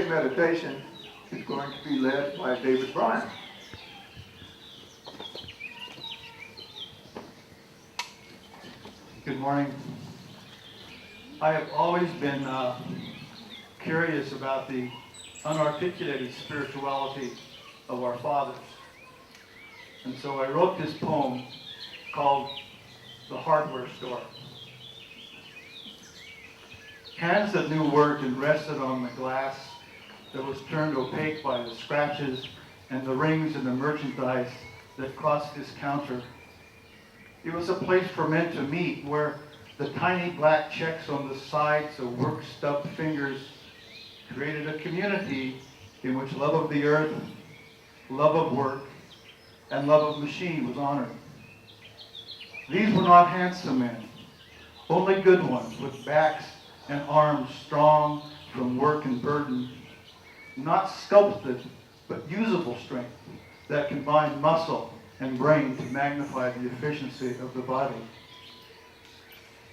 meditation is going to be led by David Bryan. Good morning. I have always been curious about the unarticulated spirituality of our fathers. And so I wrote this poem called The Hardware Store. Hands that knew work and rested on the glass that was turned opaque by the scratches and the rings and the merchandise that crossed this counter. It was a place for men to meet where the tiny black checks on the sides of work-stubbed fingers created a community in which love of the earth, love of work, and love of machine was honored. These were not handsome men, only good ones with backs and arms strong from work and burden, not sculpted but usable strength that combined muscle and brain to magnify the efficiency of the body.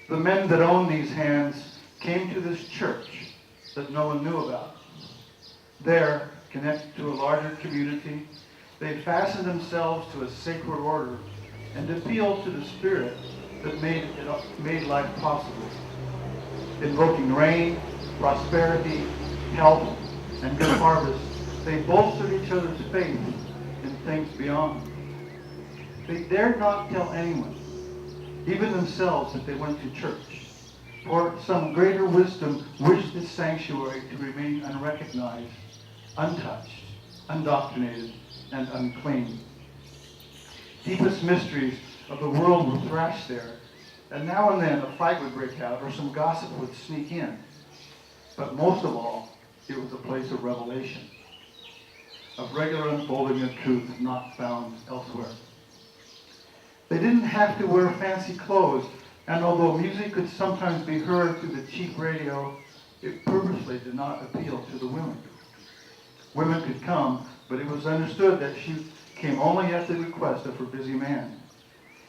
The men that owned these hands came to this church that no one knew about. There, connected to a larger community, they fastened themselves to a sacred order and appealed to the spirit that made life possible. Invoking rain, prosperity, health, and good harvest, they bolstered each other's faith in things beyond. They dared not tell anyone, even themselves, that they went to church, for some greater wisdom wished this sanctuary to remain unrecognized, untouched, undoctrinated, and unclean. Deepest mysteries of the world were thrashed there, and now and then a fight would break out or some gossip would sneak in. But most of all, it was a place of revelation, of regular unfolding of truth not found elsewhere. They didn't have to wear fancy clothes, and although music could sometimes be heard through the cheap radio, it purposely did not appeal to the women. Women could come, but it was understood that she came only at the request of her busy man,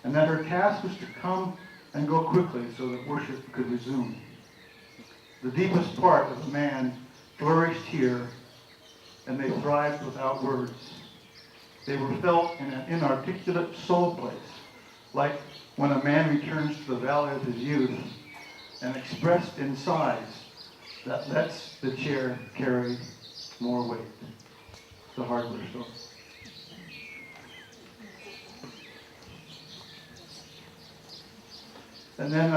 and that her task was to come and go quickly so that worship could resume. The deepest part of a man flourished here, and they thrived without words. They were felt in an inarticulate soul place, like when a man returns to the valley of his youth, and expressed in sighs that lets the chair carry more weight. The hardware store. And then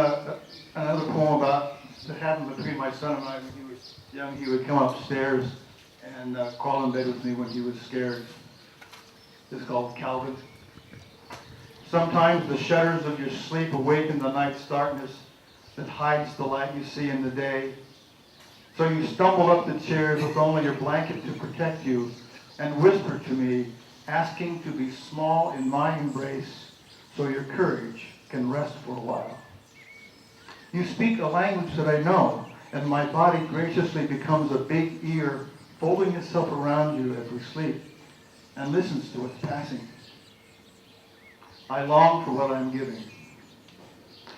another poem about that happened between my son and I when he was young. He would come upstairs and crawl in bed with me when he was scared. It's called Calvin. Sometimes the shudders of your sleep awaken the night's darkness that hides the light you see in the day. So you stumble up the chairs with only your blanket to protect you and whisper to me, asking to be small in my embrace so your courage can rest for a while. You speak a language that I know, and my body graciously becomes a big ear folding itself around you as we sleep and listens to what's passing. I long for what I'm giving.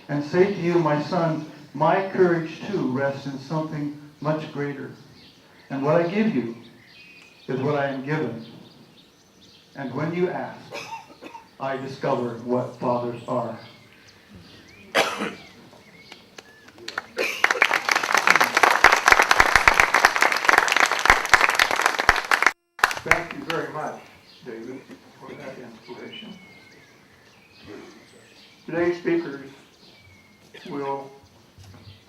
And say to you, my son, my courage too rests in something much greater. And what I give you is what I am given. And when you ask, I discover what fathers are. Thank you very much, David, for that inspiration. Today's speakers will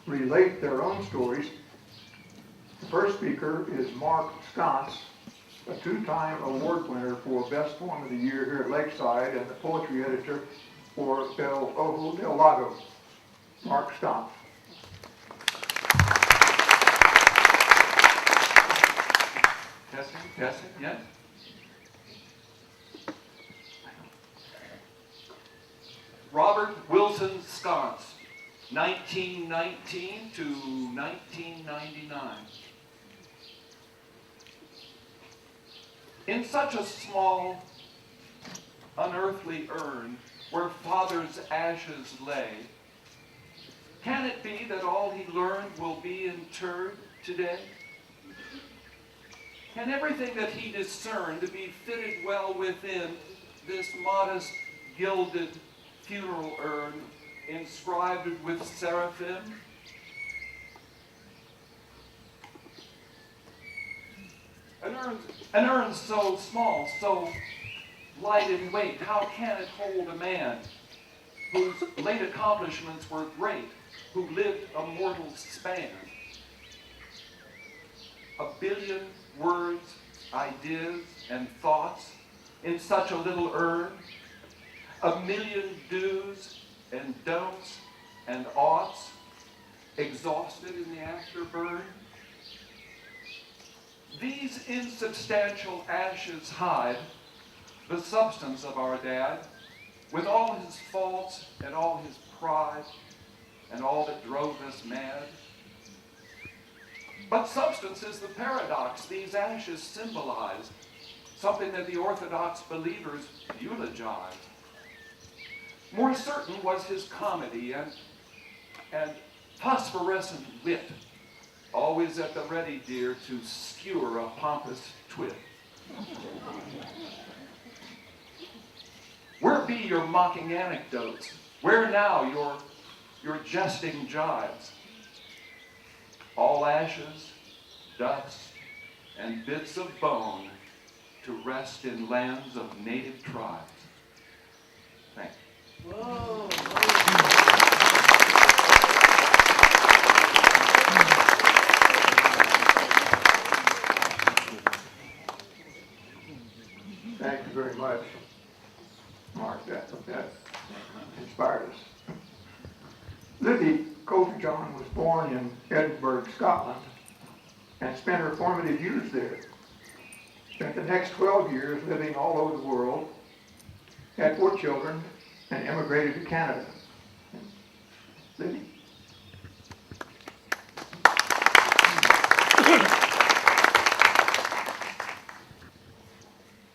relate their own stories. The first speaker is Mark Sconce, a two-time award winner for Best Poem of the Year here at Lakeside and the poetry editor for El Ojo del Lago. Mark Sconce. Testing, yes? Robert Wilson Sconce, 1919 to 1999. In such a small, unearthly urn where father's ashes lay, can it be that all he learned will be interred today? Can everything that he discerned be fitted well within this modest gilded funeral urn inscribed with seraphim? An urn so small, so light in weight, how can it hold a man whose late accomplishments were great, who lived a mortal span? A billion words, ideas, and thoughts in such a little urn, a million do's and don'ts and oughts exhausted in the afterburn. These insubstantial ashes hide the substance of our dad, with all his faults and all his pride and all that drove us mad. But substance is the paradox these ashes symbolize, something that the Orthodox believers eulogize. More certain was his comedy and phosphorescent wit, always at the ready, dear, to skewer a pompous twit. Where be your mocking anecdotes? Where now your jesting jibes? All ashes, dust, and bits of bone to rest in lands of native tribes. Thank you. Whoa. Thank you very much, Mark. That inspired us. Libby Colterjohn was born in Edinburgh, Scotland, and spent her formative years there. Spent the next 12 years living all over the world, had 4 children, and emigrated to Canada. Libby?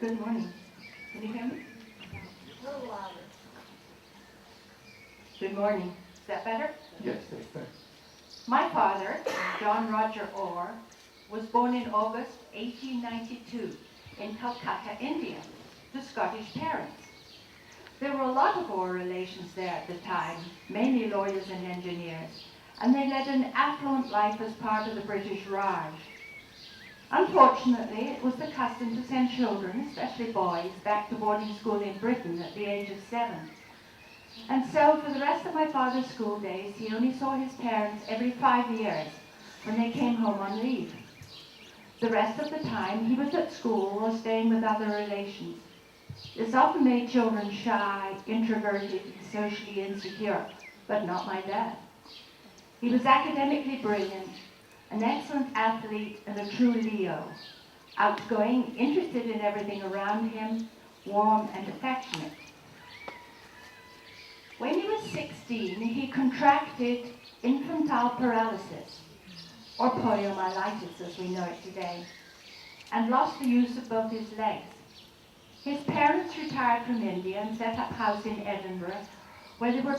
Good morning. Can you hear me? A little louder. Good morning. Is that better? Yes, that's better. My father, John Roger Orr, was born in August 1892 in Calcutta, India, to Scottish parents. There were a lot of Orr relations there at the time, mainly lawyers and engineers, and they led an affluent life as part of the British Raj. Unfortunately, it was the custom to send children, especially boys, back to boarding school in Britain at the age of 7. And so, for the rest of my father's school days, he only saw his parents every 5 years, when they came home on leave. The rest of the time, he was at school or staying with other relations. This often made children shy, introverted, and socially insecure, but not my dad. He was academically brilliant, an excellent athlete, and a true Leo. Outgoing, interested in everything around him, warm and affectionate. When he was 16, he contracted infantile paralysis, or poliomyelitis as we know it today, and lost the use of both his legs. His parents retired from India and set up house in Edinburgh, where they were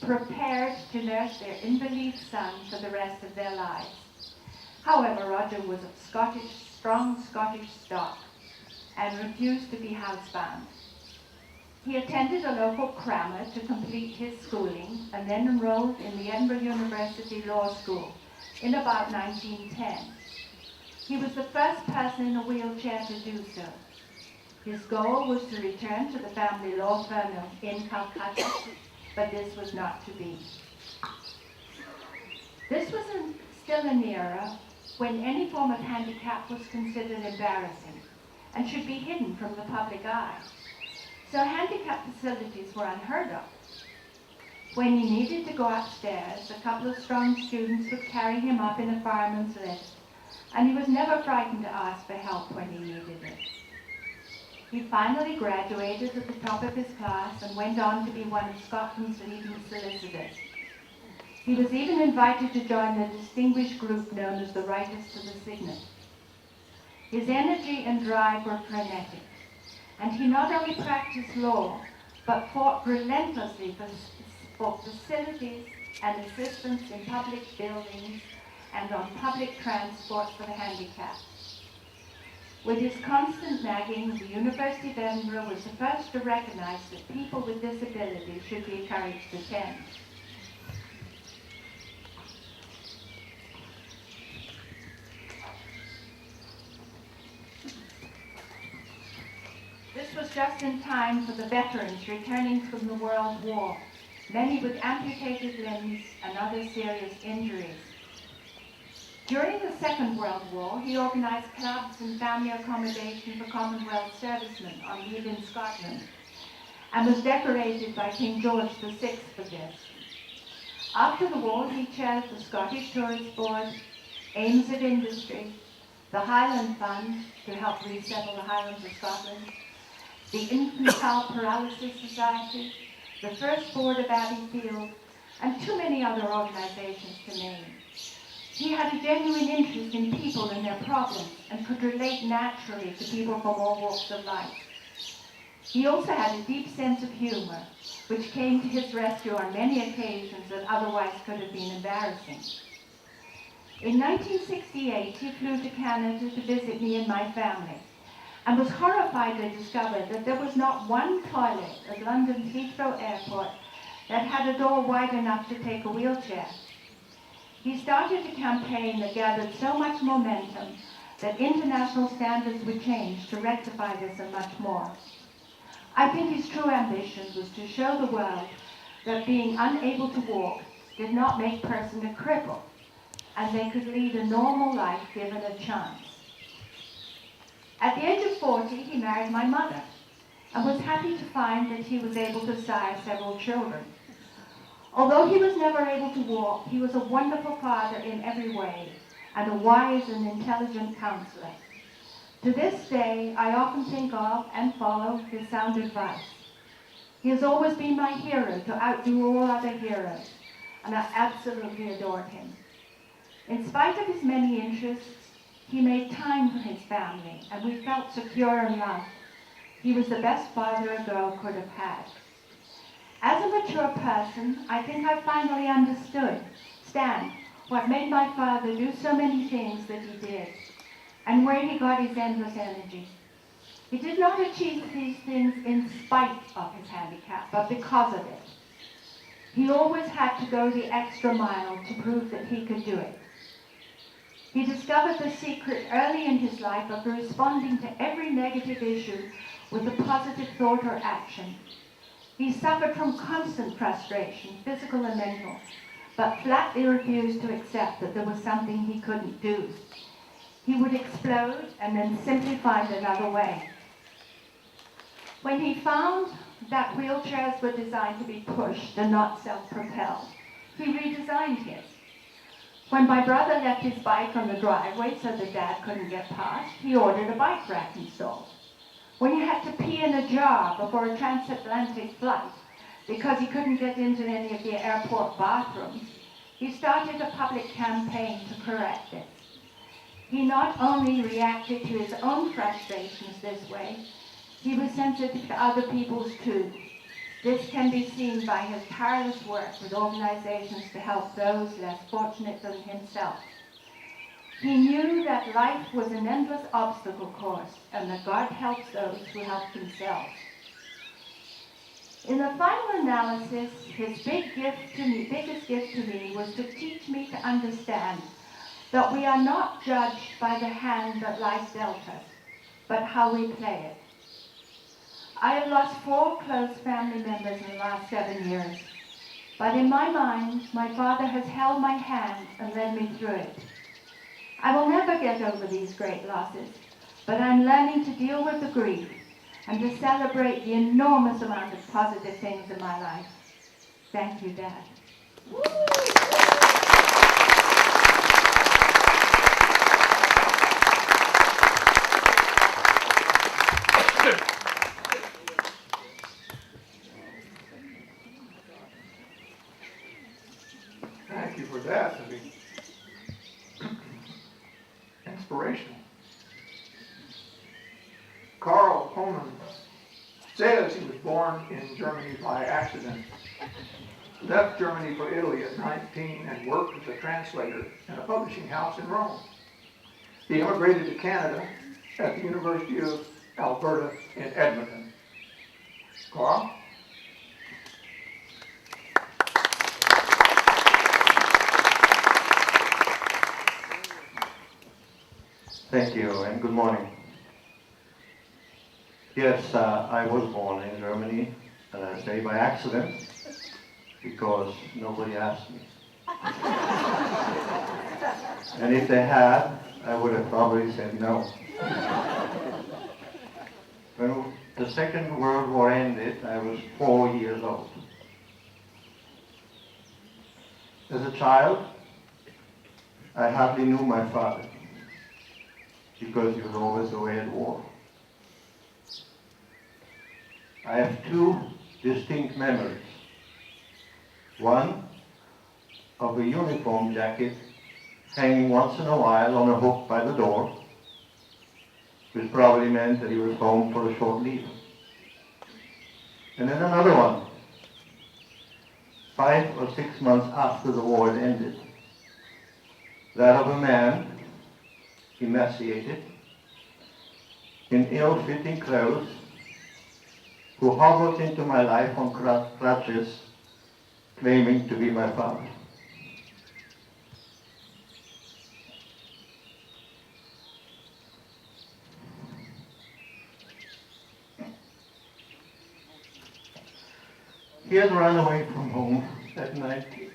prepared to nurse their invalid son for the rest of their lives. However, Roger was of strong Scottish stock and refused to be housebound. He attended a local crammer to complete his schooling and then enrolled in the Edinburgh University Law School in about 1910. He was the first person in a wheelchair to do so. His goal was to return to the family law firm in Calcutta, but this was not to be. This was still an era when any form of handicap was considered embarrassing and should be hidden from the public eye. So handicap facilities were unheard of. When he needed to go upstairs, a couple of strong students would carry him up in a fireman's lift, and he was never frightened to ask for help when he needed it. He finally graduated at the top of his class and went on to be one of Scotland's leading solicitors. He was even invited to join the distinguished group known as the Writers to the Signet. His energy and drive were frenetic, and he not only practiced law, but fought relentlessly for facilities and assistance in public buildings and on public transport for the handicapped. With his constant nagging, the University of Edinburgh was the first to recognize that people with disabilities should be encouraged to attend. This was just in time for the veterans returning from the World War, many with amputated limbs and other serious injuries. During the Second World War, he organised clubs and family accommodation for Commonwealth servicemen on leave in Scotland, and was decorated by King George VI for this. After the war, he chaired the Scottish Tourist Board, Aims at Industry, the Highland Fund to help resettle the Highlands of Scotland, the Infantile Paralysis Society, the First Board of Abbeyfield, and too many other organizations to name. He had a genuine interest in people and their problems and could relate naturally to people from all walks of life. He also had a deep sense of humor, which came to his rescue on many occasions that otherwise could have been embarrassing. In 1968, he flew to Canada to visit me and my family, and was horrified to discover that there was not one toilet at London's Heathrow Airport that had a door wide enough to take a wheelchair. He started a campaign that gathered so much momentum that international standards were changed to rectify this and much more. I think his true ambition was to show the world that being unable to walk did not make a person a cripple, and they could lead a normal life given a chance. At the age of 40, he married my mother, and was happy to find that he was able to sire several children. Although he was never able to walk, he was a wonderful father in every way, and a wise and intelligent counselor. To this day, I often think of and follow his sound advice. He has always been my hero to outdo all other heroes, and I absolutely adored him. In spite of his many interests, he made time for his family, and we felt secure and loved. He was the best father a girl could have had. As a mature person, I think I finally understood what made my father do so many things that he did, and where he got his endless energy. He did not achieve these things in spite of his handicap, but because of it. He always had to go the extra mile to prove that he could do it. He discovered the secret early in his life of responding to every negative issue with a positive thought or action. He suffered from constant frustration, physical and mental, but flatly refused to accept that there was something he couldn't do. He would explode and then simply find another way. When he found that wheelchairs were designed to be pushed and not self-propelled, he redesigned his. When my brother left his bike on the driveway so that Dad couldn't get past, he ordered a bike rack installed. When he had to pee in a jar before a transatlantic flight because he couldn't get into any of the airport bathrooms, he started a public campaign to correct it. He not only reacted to his own frustrations this way, he was sensitive to other people's too. This can be seen by his tireless work with organizations to help those less fortunate than himself. He knew that life was an endless obstacle course, and that God helps those who help themselves. In the final analysis, his biggest gift to me was to teach me to understand that we are not judged by the hand that life dealt us, but how we play it. I have lost 4 close family members in the last 7 years, but in my mind, my father has held my hand and led me through it. I will never get over these great losses, but I'm learning to deal with the grief and to celebrate the enormous amount of positive things in my life. Thank you, Dad. Thank you for that. I mean, inspirational. Karl Homann says he was born in Germany by accident, left Germany for Italy at 19 and worked as a translator in a publishing house in Rome. He immigrated to Canada at the University of Alberta in Edmonton. Karl? Thank you and good morning. Yes, I was born in Germany, and I say by accident, because nobody asked me. And if they had, I would have probably said no. When the Second World War ended, I was 4 years old. As a child, I hardly knew my father, because he was always away at war. I have two distinct memories. One of a uniform jacket hanging once in a while on a hook by the door, which probably meant that he was home for a short leave. And then another one, 5 or 6 months after the war had ended, that of a man, emaciated, in ill-fitting clothes, who hobbled into my life on crutches, claiming to be my father. He had run away from home at 19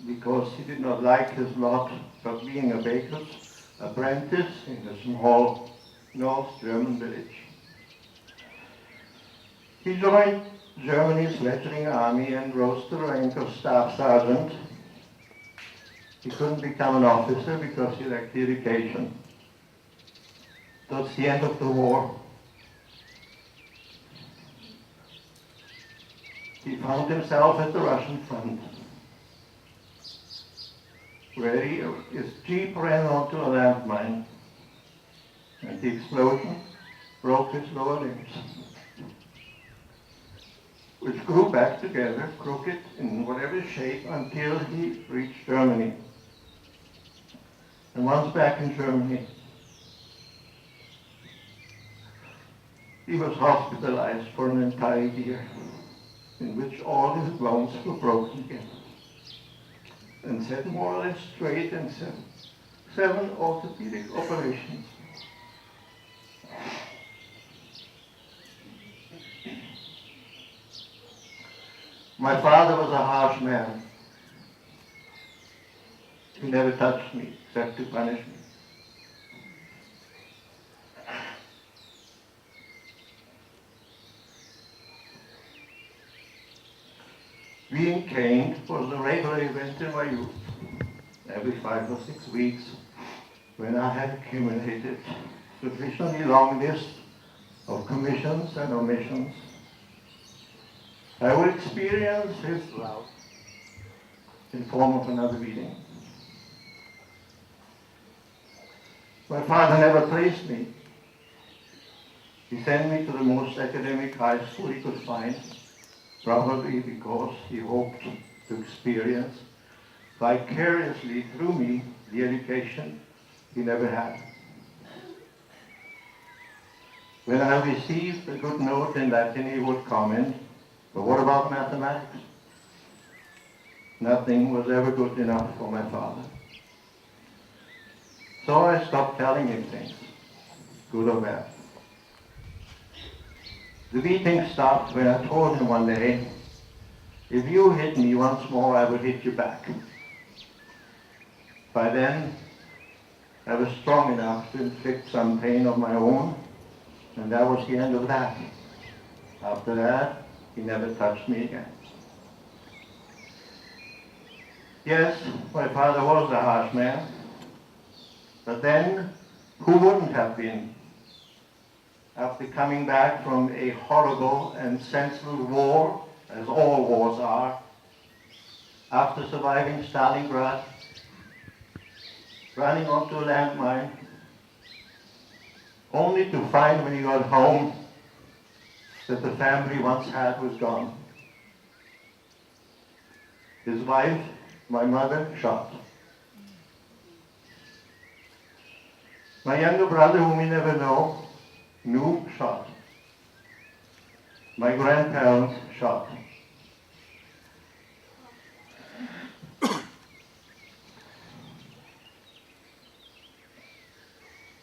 because he did not like his lot of being a baker's apprentice in a small North German village. He joined Germany's fledgling army and rose to the rank of staff sergeant. He couldn't become an officer because he lacked the education. Towards the end of the war, he found himself at the Russian front, where his jeep ran onto a landmine, and the explosion broke his lower limbs, which grew back together, crooked in whatever shape, until he reached Germany. And once back in Germany, he was hospitalized for an entire year, in which all his bones were broken again, and set more or less straight, and seven orthopedic operations. My father was a harsh man. He never touched me except to punish me. Being caned was a regular event in my youth. Every 5 or 6 weeks, when I had accumulated sufficiently long list of commissions and omissions, I would experience his love in form of another beating. My father never praised me. He sent me to the most academic high school he could find, probably because he hoped to experience vicariously through me the education he never had. When I received a good note in Latin, he would comment, "But what about mathematics?" Nothing was ever good enough for my father. So I stopped telling him things, good or bad. The beating stopped when I told him one day, "If you hit me once more, I will hit you back." By then, I was strong enough to inflict some pain of my own, and that was the end of that. After that, he never touched me again. Yes, my father was a harsh man, but then who wouldn't have been? After coming back from a horrible and senseless war, as all wars are, after surviving Stalingrad, running onto a landmine, only to find when he got home that the family once had was gone. His wife, my mother, shot. My younger brother, whom we never knew, shot. My grandparents shot.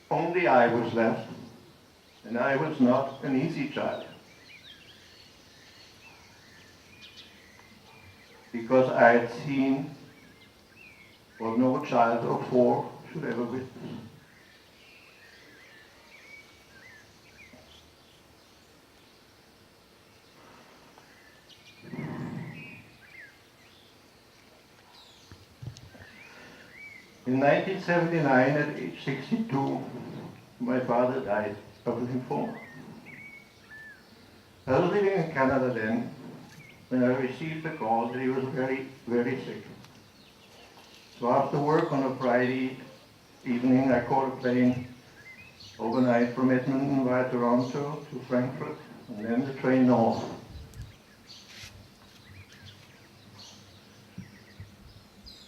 Only I was left, and I was not an easy child, because I had seen what no child of 4 should ever witness. In 1979, at age 62, my father died of lymphoma. I was living in Canada then when I received the call that he was very, very sick. So after work on a Friday evening, I caught a plane overnight from Edmonton via Toronto to Frankfurt, and then the train north.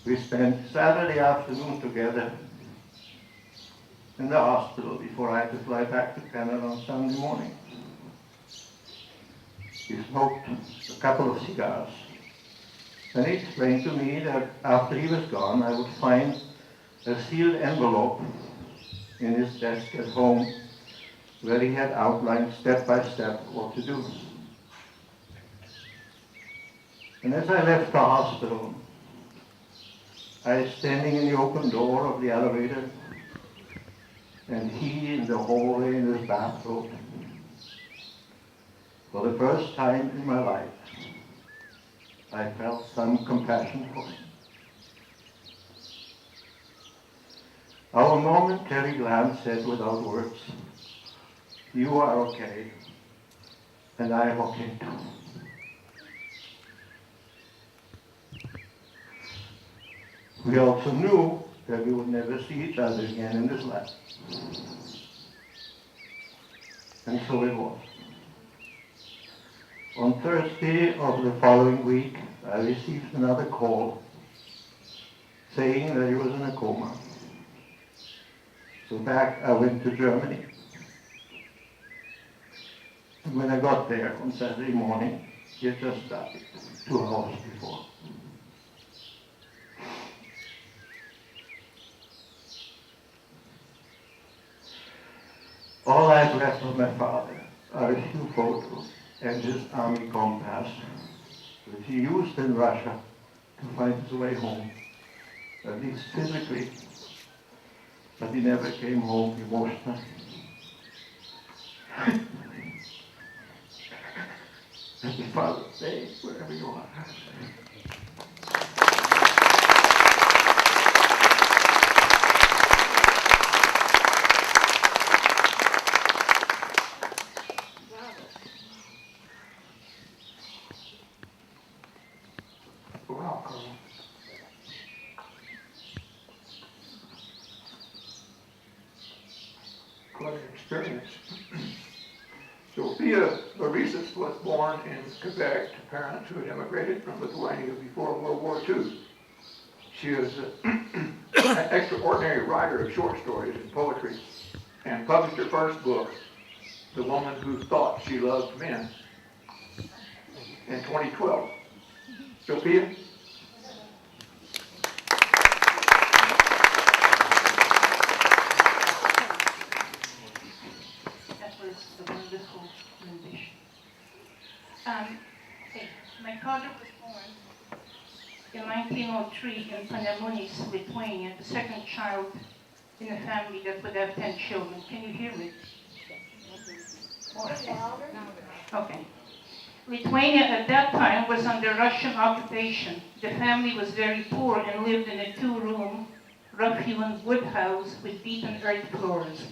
We spent Saturday afternoon together in the hospital before I had to fly back to Canada on Sunday morning. He smoked a couple of cigars. And he explained to me that after he was gone, I would find a sealed envelope in his desk at home where he had outlined step by step what to do. And as I left the hospital, I was standing in the open door of the elevator, and he in the hallway in his bathrobe. For the first time in my life, I felt some compassion for him. Our momentary glance said without words, "You are okay, and I am okay too." We also knew that we would never see each other again in this life. And so it was. On Thursday of the following week, I received another call saying that he was in a coma. So back I went to Germany. And when I got there on Saturday morning, he had just died 2 hours before. All I've left of my father are a few photos and his army compass, which he used in Russia to find his way home, at least physically, but he never came home emotionally. Happy Father's Day, wherever you are. Wow, Karl. Quite an experience. Zofia Barisas was born in Quebec to parents who had immigrated from Lithuania before World War II. She is an extraordinary writer of short stories and poetry, and published her first book, The Woman Who Thought She Loved Men, in 2012. Zofia? That was a wonderful rendition. My father was born in 1903 in Panemunis, Lithuania, the second child in a family that would have 10 children. Can you hear me? Okay. Lithuania at that time was under Russian occupation. The family was very poor and lived in a 2-room, rough-hewn wood house with beaten earth floors.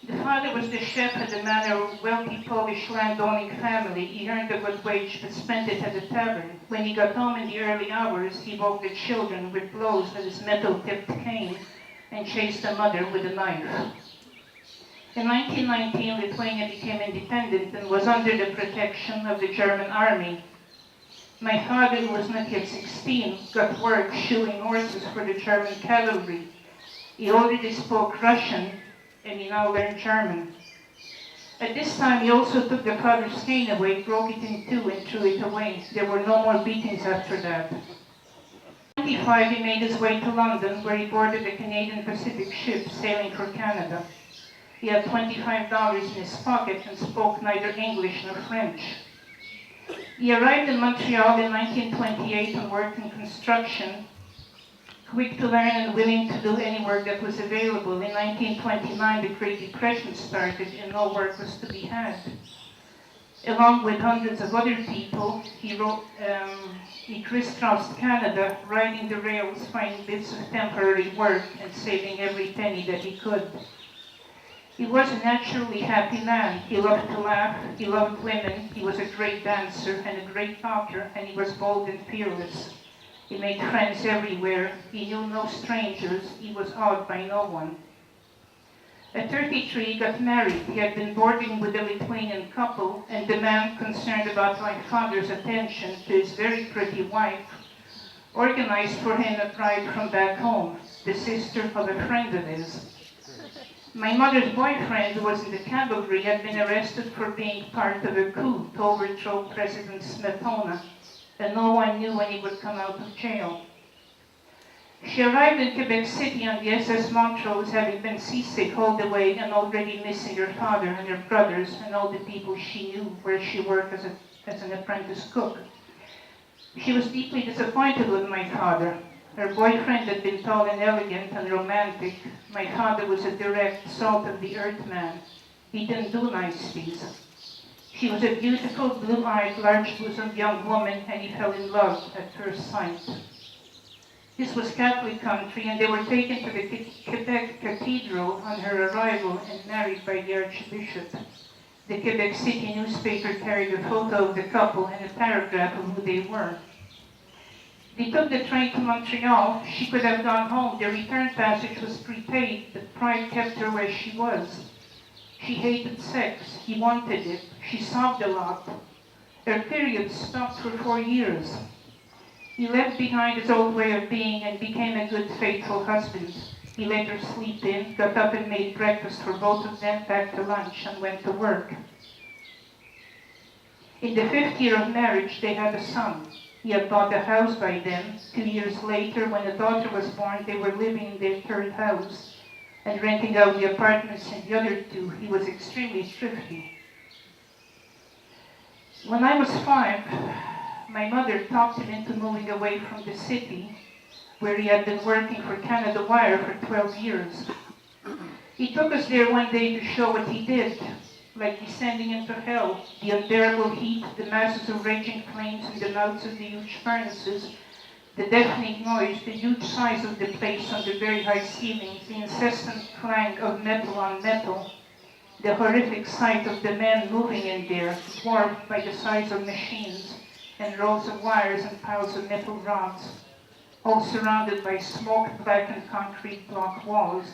The father was the chef at the manor of a wealthy Polish landowning family. He earned a good wage but spent it at the tavern. When he got home in the early hours, he woke the children with blows with his metal-tipped cane and chased the mother with a knife. In 1919, Lithuania became independent and was under the protection of the German army. My father, who was not yet 16, got work shoeing horses for the German cavalry. He already spoke Russian, and he now learned German. At this time, he also took the father's cane away, broke it in two, and threw it away. There were no more beatings after that. At 25, he made his way to London, where he boarded a Canadian Pacific ship sailing for Canada. He had $25 in his pocket and spoke neither English nor French. He arrived in Montreal in 1928 and worked in construction, quick to learn and willing to do any work that was available. In 1929, the Great Depression started and no work was to be had. Along with hundreds of other people, he crisscrossed Canada, riding the rails, finding bits of temporary work and saving every penny that he could. He was a naturally happy man. He loved to laugh, he loved women, he was a great dancer and a great talker, and he was bold and fearless. He made friends everywhere. He knew no strangers. He was awed by no one. At 33, he got married. He had been boarding with a Lithuanian couple, and the man, concerned about my father's attention to his very pretty wife, organized for him a bride from back home, the sister of a friend of his. My mother's boyfriend, who was in the cavalry, had been arrested for being part of a coup to overthrow President Smetona, and no one knew when he would come out of jail. She arrived in Quebec City on the SS Montrose, having been seasick all the way and already missing her father and her brothers and all the people she knew where she worked as an apprentice cook. She was deeply disappointed with my father. Her boyfriend had been tall and elegant and romantic. My father was a direct, salt-of-the-earth man. He didn't do niceties. She was a beautiful, blue-eyed, large-bosomed young woman, and he fell in love at first sight. This was Catholic country, and they were taken to the Quebec Cathedral on her arrival and married by the Archbishop. The Quebec City newspaper carried a photo of the couple and a paragraph of who they were. They took the train to Montreal. She could have gone home. The return passage was prepaid, but pride kept her where she was. She hated sex. He wanted it. She sobbed a lot. Her period stopped for 4 years. He left behind his old way of being and became a good, faithful husband. He let her sleep in, got up and made breakfast for both of them, packed a lunch, and went to work. In the 5th year of marriage, they had a son. He had bought a house by then. 2 years later, when a daughter was born, they were living in their 3rd house and renting out the apartments in the other 2. He was extremely thrifty. When I was 5, my mother talked him into moving away from the city, where he had been working for Canada Wire for 12 years. He took us there one day to show what he did, like descending into hell, the unbearable heat, the masses of raging flames in the mouths of the huge furnaces, the deafening noise, the huge size of the place under very high ceilings, the incessant clang of metal on metal, the horrific sight of the men moving in there, dwarfed by the size of machines, and rows of wires and piles of metal rods, all surrounded by smoke-blackened concrete block walls,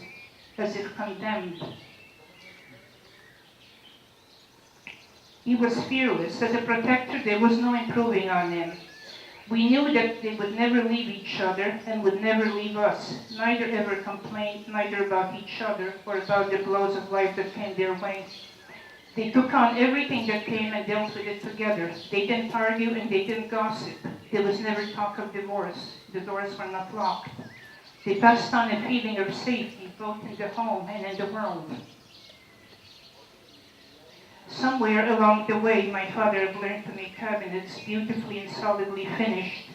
as if condemned. He was fearless. As a protector, there was no improving on him. We knew that they would never leave each other and would never leave us. Neither ever complained, neither about each other or about the blows of life that came their way. They took on everything that came and dealt with it together. They didn't argue and they didn't gossip. There was never talk of divorce. The doors were not locked. They passed on a feeling of safety, both in the home and in the world. Somewhere along the way, my father had learned to make cabinets beautifully and solidly finished.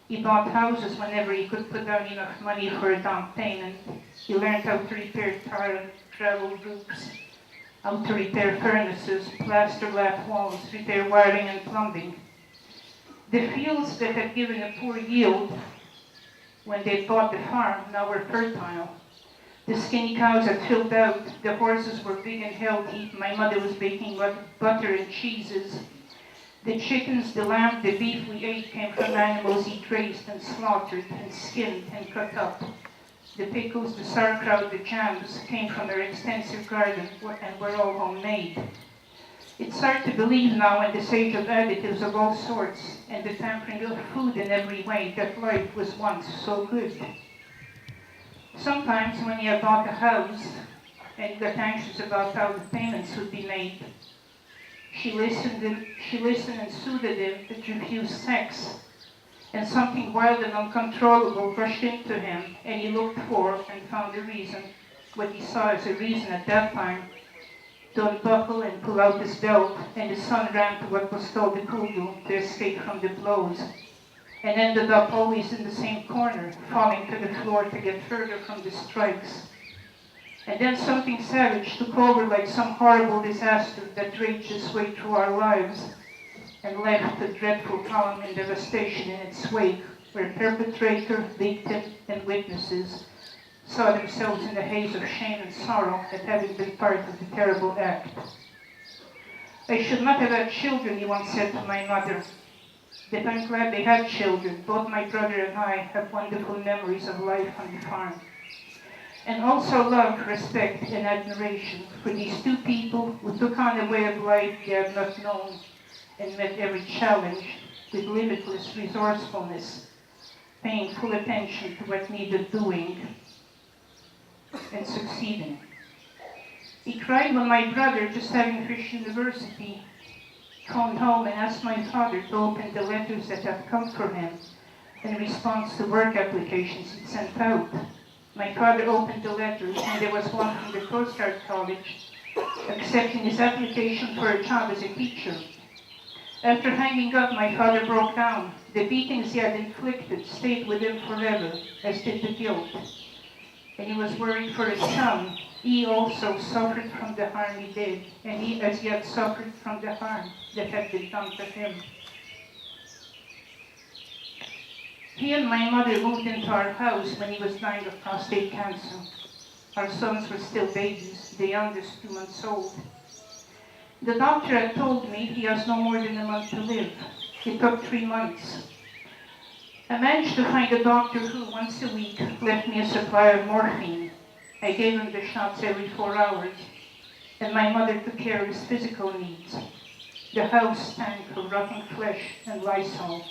He bought houses whenever he could put down enough money for a down payment. He learned how to repair tar and gravel roofs, how to repair furnaces, plaster lap walls, repair wiring and plumbing. The fields that had given a poor yield when they bought the farm now were fertile. The skinny cows had filled out, the horses were big and healthy, my mother was baking butter and cheeses. The chickens, the lamb, the beef we ate came from animals he raised and slaughtered and skinned and cut up. The pickles, the sauerkraut, the jams came from our extensive garden and were all homemade. It's hard to believe now in this age of additives of all sorts and the tampering of food in every way that life was once so good. Sometimes when he had bought a house and he got anxious about how the payments would be made, she listened and soothed him but refused sex. And something wild and uncontrollable rushed into him, and he looked for and found a reason, what he saw as a reason at that time, to unbuckle and pull out his belt, and the son ran to what was called the kudu to escape from the blows, and ended up always in the same corner, falling to the floor to get further from the strikes. And then something savage took over like some horrible disaster that raged its way through our lives, and left a dreadful calm and devastation in its wake, where perpetrator, victim, and witnesses saw themselves in the haze of shame and sorrow at having been part of the terrible act. I should not have had children, he once said to my mother, but I'm glad they had children. Both my brother and I have wonderful memories of life on the farm. And also love, respect, and admiration for these two people who took on a way of life they had not known and met every challenge with limitless resourcefulness, paying full attention to what needed doing, and succeeding. He cried when my brother, just having finished university, phoned home and asked my father to open the letters that had come for him in response to work applications he'd sent out. My father opened the letters, and there was one from the Coast Guard College accepting his application for a job as a teacher. After hanging up, my father broke down. The beatings he had inflicted stayed with him forever, as did the guilt. And he was worried for his son. He also suffered from the harm he did, and he as yet suffered from the harm that had been done to him. He and my mother moved into our house when he was dying of prostate cancer. Our sons were still babies, the youngest 2 months old. The doctor had told me he has no more than a month to live. It took 3 months. I managed to find a doctor who, once a week, left me a supply of morphine. I gave him the shots every 4 hours, and my mother took care of his physical needs. The house stank of rotting flesh and Lysol.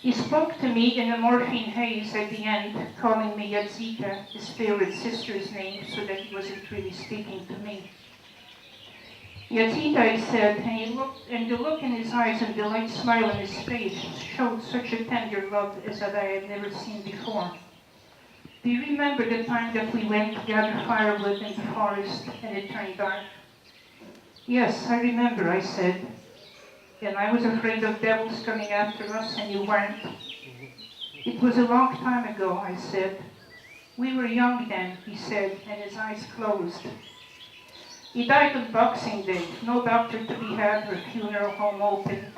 He spoke to me in a morphine haze at the end, calling me Ajijic, his favorite sister's name, so that he wasn't really speaking to me. Ajijic, I said, and the look in his eyes and the light smile on his face showed such a tender love as that I had never seen before. Do you remember the time that we went to gather firewood in the forest and it turned dark? Yes, I remember, I said. And I was afraid of devils coming after us, and you weren't. It was a long time ago, I said. We were young then, he said, and his eyes closed. He died on Boxing Day, no doctor to be had or funeral home open.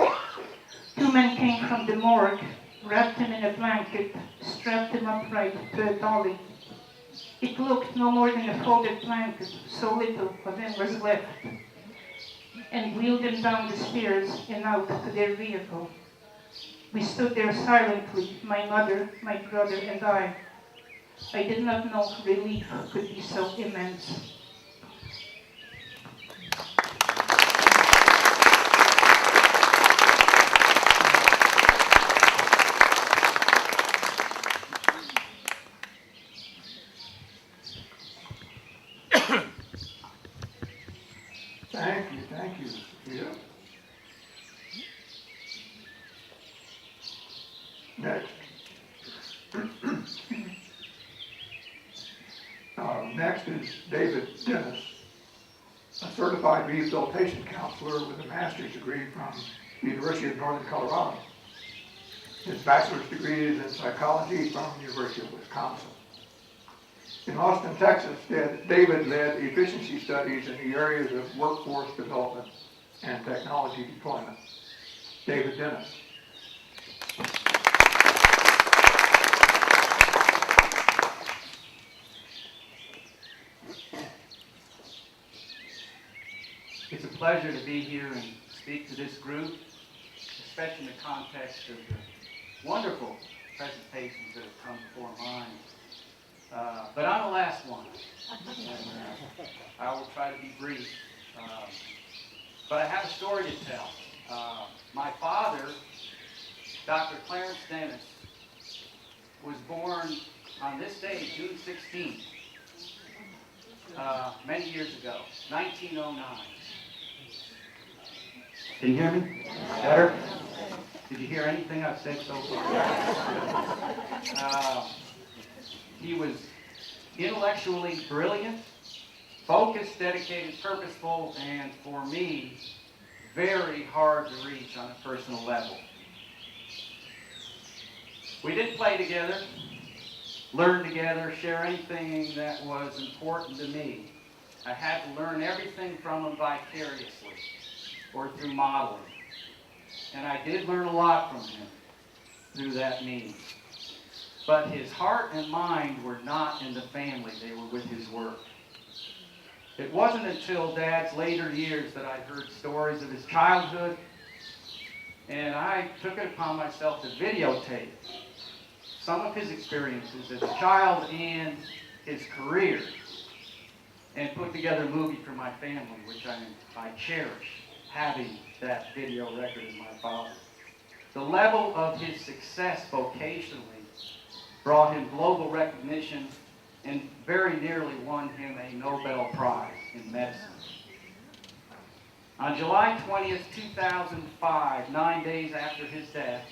2 men came from the morgue, wrapped him in a blanket, strapped him upright to a dolly. It looked no more than a folded blanket, so little of him was left, and wheeled him down the stairs and out to their vehicle. We stood there silently, my mother, my brother, and I. I did not know relief could be so immense. Thank you, Sophia. Next. Next is David Dennis, a certified rehabilitation counselor with a master's degree from the University of Northern Colorado. His bachelor's degree is in psychology from the University of Wisconsin. In Austin, Texas, David led efficiency studies in the areas of workforce development and technology deployment. David Dennis. It's a pleasure to be here and speak to this group, especially in the context of the wonderful presentations that have come before mine. But I'm the last one, and I will try to be brief. But I have a story to tell. My father, Dr. Clarence Dennis, was born on this day, June 16th, many years ago, 1909. Can you hear me? Better? Did you hear anything I've said so far? He was intellectually brilliant, focused, dedicated, purposeful, and for me, very hard to reach on a personal level. We did play together, learn together, share anything that was important to me. I had to learn everything from him vicariously or through modeling. And I did learn a lot from him through that means. But his heart and mind were not in the family, they were with his work. It wasn't until Dad's later years that I heard stories of his childhood, and I took it upon myself to videotape some of his experiences as a child and his career, and put together a movie for my family, which I cherish, having that video record of my father. The level of his success vocationally brought him global recognition and very nearly won him a Nobel Prize in medicine. On July 20th, 2005, 9 days after his death,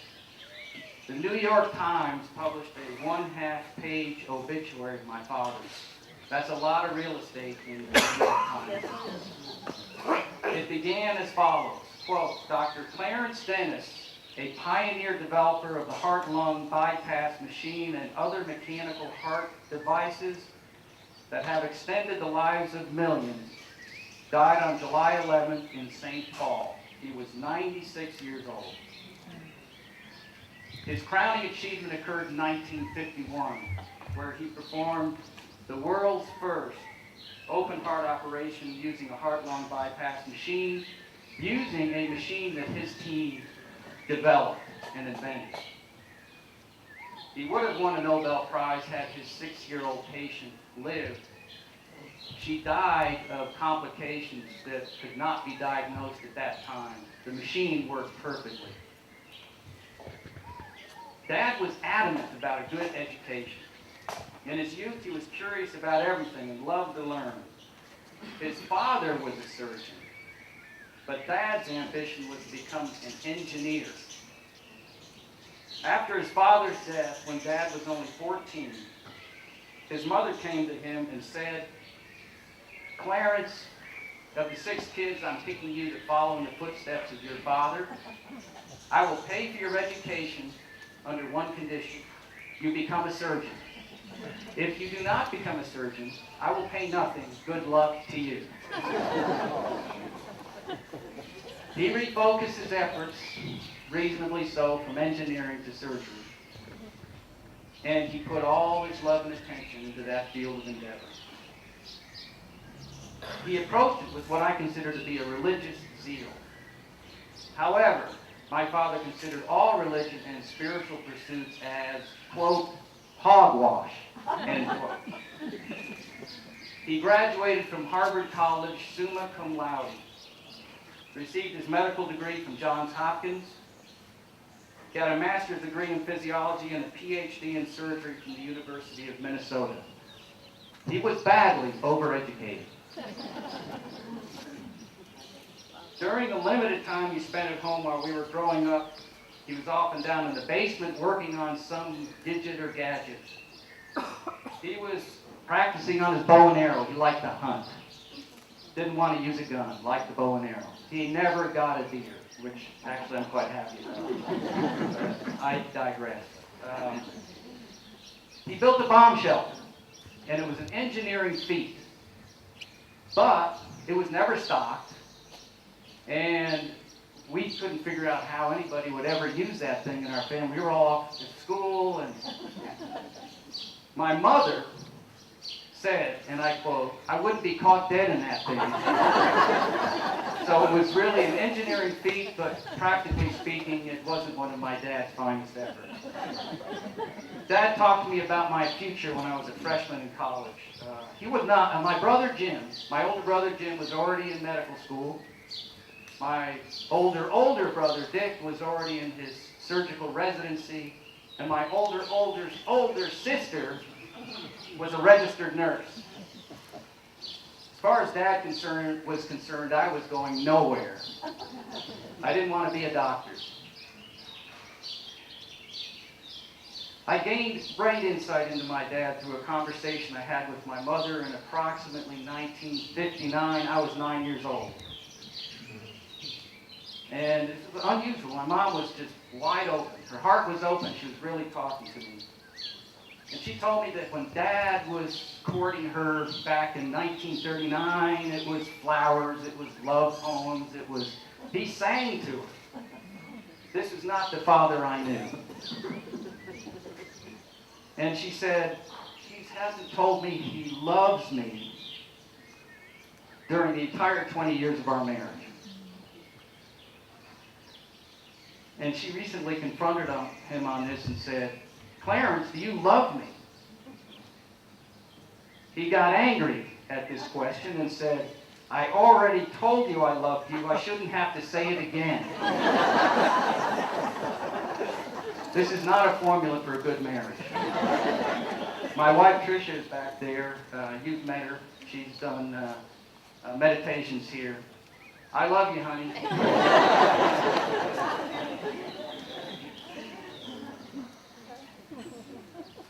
the New York Times published a 1/2 page obituary of my father. That's a lot of real estate in the New York Times. It began as follows, quote, Dr. Clarence Dennis, a pioneer developer of the heart-lung bypass machine and other mechanical heart devices that have extended the lives of millions, died on July 11th in St. Paul. He was 96 years old. His crowning achievement occurred in 1951, where he performed the world's first open heart operation using a heart-lung bypass machine, using a machine that his team developed and invented. He would have won a Nobel Prize had his 6-year-old patient lived. She died of complications that could not be diagnosed at that time. The machine worked perfectly. Dad was adamant about a good education. In his youth, he was curious about everything and loved to learn. His father was a surgeon, but Dad's ambition was to become an engineer. After his father's death, when Dad was only 14, his mother came to him and said, Clarence, of the 6 kids, I'm picking you to follow in the footsteps of your father. I will pay for your education under one condition. You become a surgeon. If you do not become a surgeon, I will pay nothing. Good luck to you. He refocused his efforts, reasonably so, from engineering to surgery. And he put all his love and attention into that field of endeavor. He approached it with what I consider to be a religious zeal. However, my father considered all religion and spiritual pursuits as, quote, hogwash, end quote. He graduated from Harvard College summa cum laude, received his medical degree from Johns Hopkins, got a master's degree in physiology and a PhD in surgery from the University of Minnesota. He was badly overeducated. During the limited time he spent at home while we were growing up, he was often down in the basement working on some gadget or gadget. He was practicing on his bow and arrow. He liked to hunt. Didn't want to use a gun, liked the bow and arrow. He never got a deer, which actually I'm quite happy about. I digress. He built a bomb shelter, and it was an engineering feat. But it was never stocked, and we couldn't figure out how anybody would ever use that thing in our family. We were all off at school, and my mother said, and I quote, I wouldn't be caught dead in that thing. So it was really an engineering feat, but practically speaking, it wasn't one of my dad's finest efforts. Dad talked to me about my future when I was a freshman in college. He would not, my brother Jim, my older brother Jim was already in medical school. My older brother Dick was already in his surgical residency. And my older sister was a registered nurse. As far as Dad was concerned, I was going nowhere. I didn't want to be a doctor. I gained great insight into my dad through a conversation I had with my mother in approximately 1959. I was 9 years old. And it was unusual. My mom was just wide open. Her heart was open. She was really talking to me. And she told me that when Dad was courting her back in 1939, it was flowers, it was love poems, he sang to her. This is not the father I knew. And she said, he hasn't told me he loves me during the entire 20 years of our marriage. And she recently confronted him on this and said, Clarence, do you love me? He got angry at this question and said, I already told you I loved you. I shouldn't have to say it again. This is not a formula for a good marriage. My wife Tricia is back there. You've met her. She's done meditations here. I love you, honey.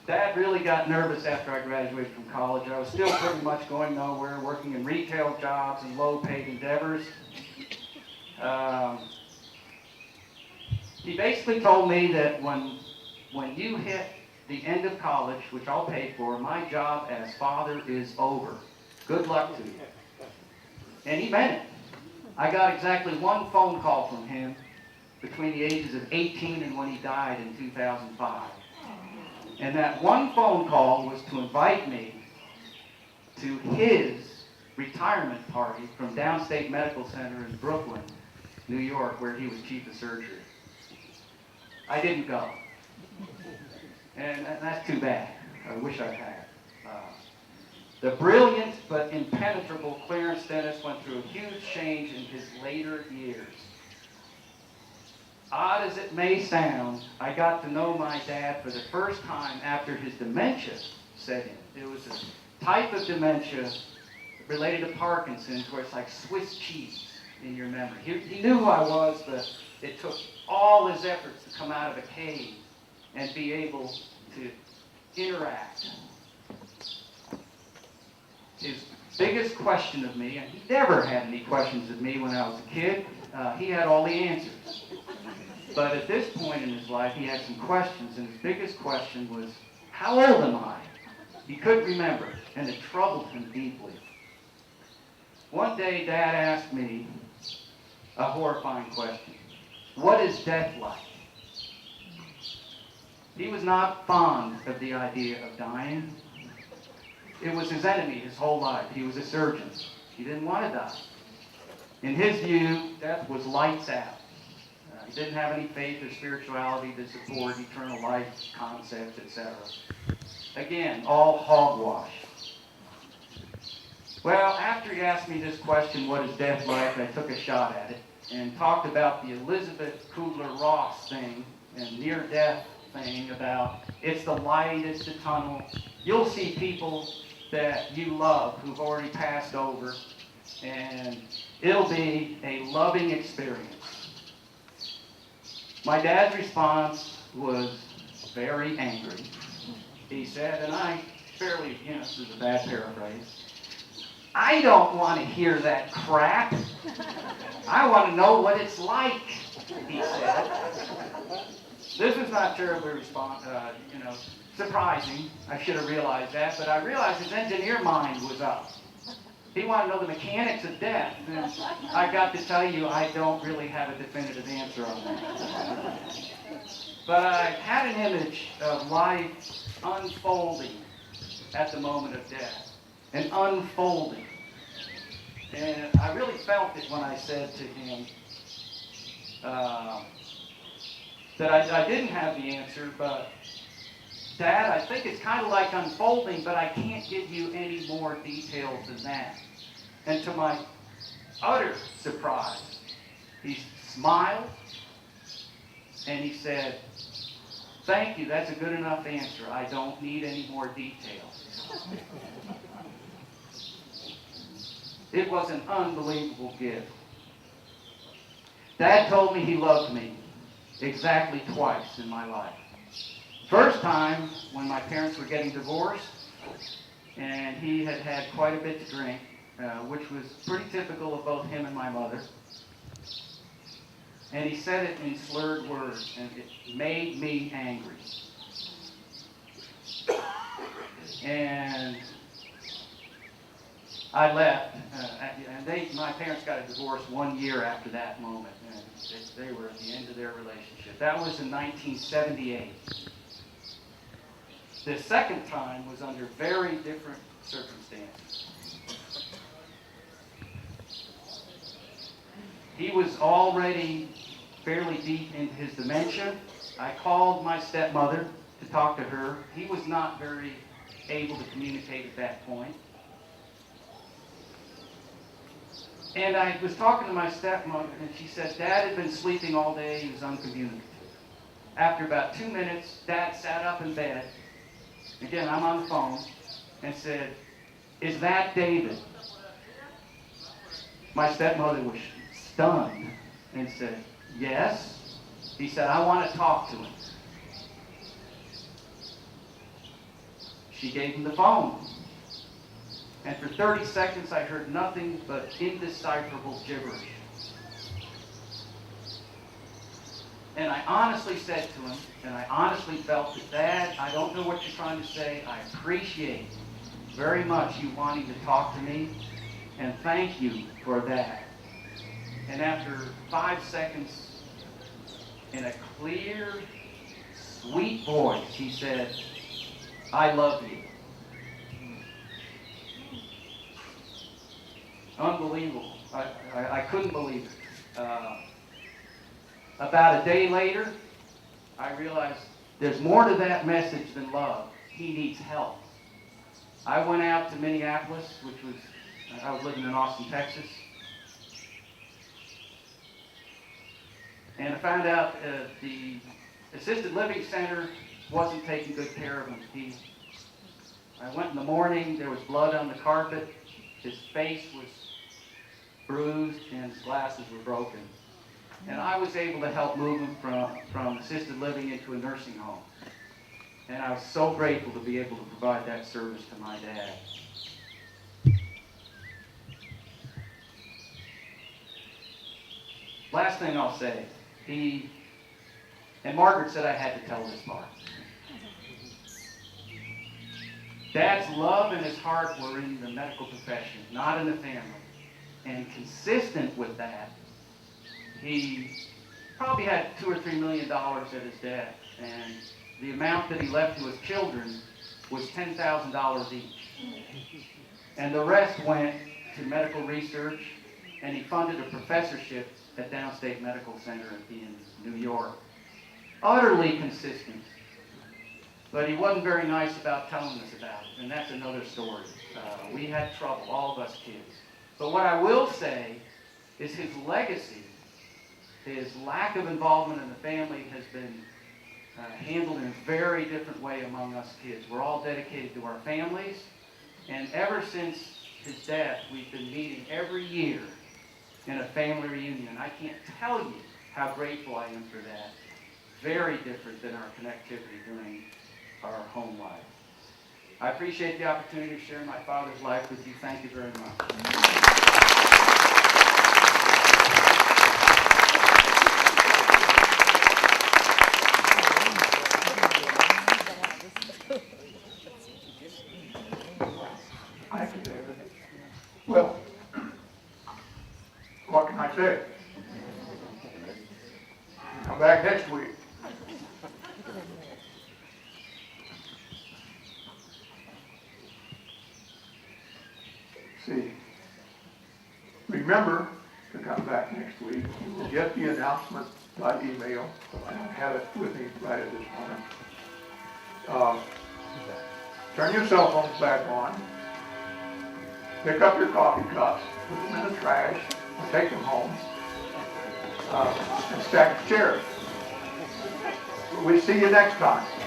Dad really got nervous after I graduated from college. I was still pretty much going nowhere, working in retail jobs and low-paid endeavors. He basically told me that when you hit the end of college, which I'll pay for, my job as father is over. Good luck to you. And he meant it. I got exactly one phone call from him between the ages of 18 and when he died in 2005. And that one phone call was to invite me to his retirement party from Downstate Medical Center in Brooklyn, New York, where he was chief of surgery. I didn't go. And that's too bad. I wish I had. The brilliant but impenetrable Clarence Dennis went through a huge change in his later years. Odd as it may sound, I got to know my dad for the first time after his dementia set in. It was a type of dementia related to Parkinson's where it's like Swiss cheese in your memory. He knew who I was, but it took all his efforts to come out of a cave and be able to interact. His biggest question of me, and he never had any questions of me when I was a kid, he had all the answers. But at this point in his life, he had some questions, and his biggest question was, how old am I? He couldn't remember, and it troubled him deeply. One day, Dad asked me a horrifying question. What is death like? He was not fond of the idea of dying. It was his enemy his whole life. He was a surgeon. He didn't want to die. In his view, death was lights out. He didn't have any faith or spirituality to support eternal life concepts, etc. Again, all hogwash. Well, after he asked me this question, what is death like, I took a shot at it and talked about the Elizabeth Kubler-Ross thing and near-death thing about it's the light, it's the tunnel. You'll see people that you love who've already passed over, and it'll be a loving experience. My dad's response was very angry. He said, and I fairly, this is a bad paraphrase, I don't want to hear that crap. I want to know what it's like, he said. This is not terribly surprising. I should have realized that, but I realized his engineer mind was up. He wanted to know the mechanics of death, and I got to tell you, I don't really have a definitive answer on that. But I had an image of life unfolding at the moment of death, and unfolding. And I really felt it when I said to him that I didn't have the answer, but Dad, I think it's kind of like unfolding, but I can't give you any more details than that. And to my utter surprise, he smiled and he said, Thank you, that's a good enough answer. I don't need any more details. It was an unbelievable gift. Dad told me he loved me exactly twice in my life. First time when my parents were getting divorced, and he had had quite a bit to drink, which was pretty typical of both him and my mother. And he said it in slurred words, and it made me angry. And I left, and my parents got a divorce 1 year after that moment, and they were at the end of their relationship. That was in 1978. The second time was under very different circumstances. He was already fairly deep into his dementia. I called my stepmother to talk to her. He was not very able to communicate at that point. And I was talking to my stepmother, and she said Dad had been sleeping all day. He was uncommunicative. After about 2 minutes, Dad sat up in bed. Again, I'm on the phone, and said, "Is that David?" My stepmother was stunned and said, "Yes." He said, "I want to talk to him." She gave him the phone. And for 30 seconds, I heard nothing but indecipherable gibberish. And I honestly said to him, and I honestly felt that, "Dad, I don't know what you're trying to say. I appreciate very much you wanting to talk to me, and thank you for that." And after 5 seconds, in a clear, sweet voice, he said, "I love you." Unbelievable. I couldn't believe it. About a day later, I realized there's more to that message than love. He needs help. I went out to Minneapolis, I was living in Austin, Texas. And I found out the assisted living center wasn't taking good care of him. I went in the morning, there was blood on the carpet, his face was bruised, and his glasses were broken. And I was able to help move him from assisted living into a nursing home. And I was so grateful to be able to provide that service to my dad. Last thing I'll say, and Margaret said I had to tell this part. Dad's love and his heart were in the medical profession, not in the family. And consistent with that, he probably had $2 or $3 million at his death, and the amount that he left to his children was $10,000 each. And the rest went to medical research, and he funded a professorship at Downstate Medical Center in New York. Utterly consistent. But he wasn't very nice about telling us about it, and that's another story. We had trouble, all of us kids. But what I will say is his legacy, his lack of involvement in the family has been handled in a very different way among us kids. We're all dedicated to our families, and ever since his death, we've been meeting every year in a family reunion. I can't tell you how grateful I am for that. Very different than our connectivity during our home life. I appreciate the opportunity to share my father's life with you. Thank you very much. Thank you, David. Well, what can I say? Come back next week. See, remember to come back next week. You will get the announcement by email. I don't have it with me right at this moment. Turn your cell phones back on. Pick up your coffee cups, put them in the trash, or take them home, and stack the chairs. We see you next time.